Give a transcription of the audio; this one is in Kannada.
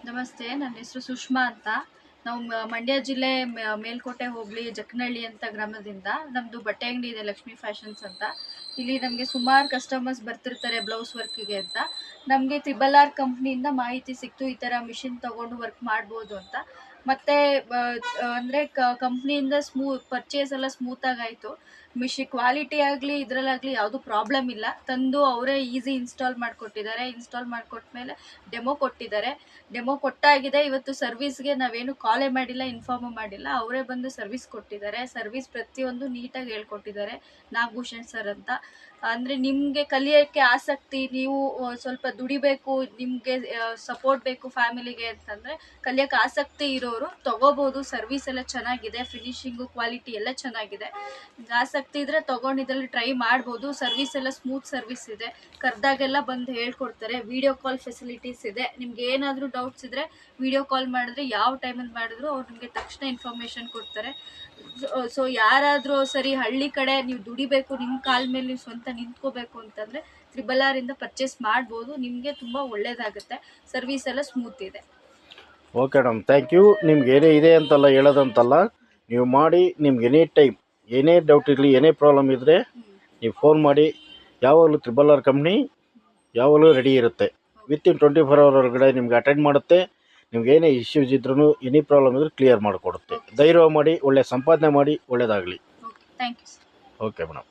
ನಮಸ್ತೆ, ನನ್ನ ಹೆಸರು ಸುಷ್ಮಾ ಅಂತ. ನಾವು ಮಂಡ್ಯ ಜಿಲ್ಲೆ ಮೇಲ್ಕೋಟೆ ಹೋಬಳಿ ಜಕ್ಕನಹಳ್ಳಿ ಅಂತ ಗ್ರಾಮದಿಂದ. ನಮ್ಮದು ಬಟ್ಟೆ ಅಂಗಡಿ ಇದೆ, ಲಕ್ಷ್ಮಿ ಫ್ಯಾಷನ್ಸ್ ಅಂತ. ಇಲ್ಲಿ ನಮಗೆ ಸುಮಾರು ಕಸ್ಟಮರ್ಸ್ ಬರ್ತಿರ್ತಾರೆ ಬ್ಲೌಸ್ ವರ್ಕಿಗೆ ಅಂತ. ನಮಗೆ RRR ಕಂಪ್ನಿಯಿಂದ ಮಾಹಿತಿ ಸಿಕ್ತು, ಈ ಥರ ಮಿಷಿನ್ ತೊಗೊಂಡು ವರ್ಕ್ ಮಾಡ್ಬೋದು ಅಂತ. ಮತ್ತು ಅಂದರೆ ಕಂಪ್ನಿಯಿಂದ ಪರ್ಚೇಸ್ ಎಲ್ಲ ಸ್ಮೂತಾಗಿ ಆಯಿತು. ಕ್ವಾಲಿಟಿ ಆಗಲಿ ಇದರಲ್ಲಾಗಲಿ ಯಾವುದೂ ಪ್ರಾಬ್ಲಮ್ ಇಲ್ಲ. ತಂದು ಅವರೇ ಈಸಿ ಇನ್ಸ್ಟಾಲ್ ಮಾಡಿಕೊಟ್ಟಿದ್ದಾರೆ. ಇನ್ಸ್ಟಾಲ್ ಮಾಡಿಕೊಟ್ಮೇಲೆ ಡೆಮೋ ಕೊಟ್ಟಿದ್ದಾರೆ. ಡೆಮೋ ಕೊಟ್ಟಾಗಿದೆ. ಇವತ್ತು ಸರ್ವಿಸ್ಗೆ ನಾವೇನು ಕಾಲೇ ಮಾಡಿಲ್ಲ, ಇನ್ಫಾರ್ಮು ಮಾಡಿಲ್ಲ. ಅವರೇ ಬಂದು ಸರ್ವಿಸ್ ಕೊಟ್ಟಿದ್ದಾರೆ. ಸರ್ವಿಸ್ ಪ್ರತಿಯೊಂದು ನೀಟಾಗಿ ಹೇಳ್ಕೊಟ್ಟಿದ್ದಾರೆ ನಾಗಭೂಷಣ್ ಸರ್ ಅಂತ. ಅಂದರೆ ನಿಮಗೆ ಕಲಿಯೋಕ್ಕೆ ಆಸಕ್ತಿ, ನೀವು ಸ್ವಲ್ಪ ದುಡಿಬೇಕು, ನಿಮಗೆ ಸಪೋರ್ಟ್ ಬೇಕು ಫ್ಯಾಮಿಲಿಗೆ ಅಂತಂದರೆ, ಕಲಿಯೋಕ್ಕೆ ಆಸಕ್ತಿ ಇರೋರು ತೊಗೋಬೋದು. ಸರ್ವಿಸ್ ಎಲ್ಲ ಚೆನ್ನಾಗಿದೆ, ಫಿನಿಶಿಂಗು ಕ್ವಾಲಿಟಿ ಎಲ್ಲ ಚೆನ್ನಾಗಿದೆ. ಆಸಕ್ತಿ ಇದ್ದರೆ ತೊಗೊಂಡು ಇದರಲ್ಲಿ ಟ್ರೈ ಮಾಡ್ಬೋದು. ಸರ್ವಿಸ್ ಎಲ್ಲ ಸ್ಮೂತ್ ಸರ್ವಿಸ್ ಇದೆ. ಕರೆದಾಗೆಲ್ಲ ಬಂದು ಹೇಳ್ಕೊಡ್ತಾರೆ. ವಿಡಿಯೋ ಕಾಲ್ ಫೆಸಿಲಿಟೀಸ್ ಇದೆ. ನಿಮ್ಗೆ ಏನಾದರೂ ಡೌಟ್ಸ್ ಇದ್ದರೆ ವಿಡಿಯೋ ಕಾಲ್ ಮಾಡಿದ್ರೆ ಯಾವ ಟೈಮಲ್ಲಿ ಮಾಡಿದ್ರು ಅವ್ರು ನಿಮಗೆ ತಕ್ಷಣ ಇನ್ಫಾರ್ಮೇಷನ್ ಕೊಡ್ತಾರೆ. ಸೊ ಯಾರಾದರೂ ಸರಿ ಹಳ್ಳಿ ಕಡೆ ನೀವು ದುಡಿಬೇಕು, ನಿಮ್ಮ ಕಾಲ ಮೇಲೆ ನೀವು ಸ್ವಂತ ನಿಂತ್ಕೋಬೇಕು ಅಂತಂದರೆ RRR ಇಂದ ಪರ್ಚೇಸ್ ಮಾಡ್ಬೋದು. ನಿಮಗೆ ತುಂಬ ಒಳ್ಳೆಯದಾಗುತ್ತೆ. ಸರ್ವಿಸ್ ಎಲ್ಲ ಸ್ಮೂತ್ ಇದೆ. Okay madam, thank you. ನಿಮ್ಗೆ ಏನೇ ಇದೆ ಅಂತಲ್ಲ ಹೇಳೋದಂತಲ್ಲ, ನೀವು ಮಾಡಿ. ನಿಮ್ಗೆ ಎನಿ ಟೈಮ್ ಏನೇ ಡೌಟ್ ಇರಲಿ, ಏನೇ ಪ್ರಾಬ್ಲಮ್ ಇದ್ದರೆ ನೀವು ಫೋನ್ ಮಾಡಿ. ಯಾವಾಗಲೂ RRR ಕಂಪ್ನಿ ಯಾವಾಗಲೂ ರೆಡಿ ಇರುತ್ತೆ. ವಿತಿನ್ 24 hour ಒಳಗಡೆ ನಿಮ್ಗೆ ಅಟೆಂಡ್ ಮಾಡುತ್ತೆ. ನಿಮ್ಗೆ ಏನೇ ಇಶ್ಯೂಸ್ ಇದ್ರೂ, ಎನಿ ಪ್ರಾಬ್ಲಮ್ ಇದ್ರೂ ಕ್ಲಿಯರ್ ಮಾಡಿಕೊಡುತ್ತೆ. ಧೈರ್ಯ ಮಾಡಿ, ಒಳ್ಳೆ ಸಂಪಾದನೆ ಮಾಡಿ, ಒಳ್ಳೆಯದಾಗಲಿ. Thank you. Okay madam.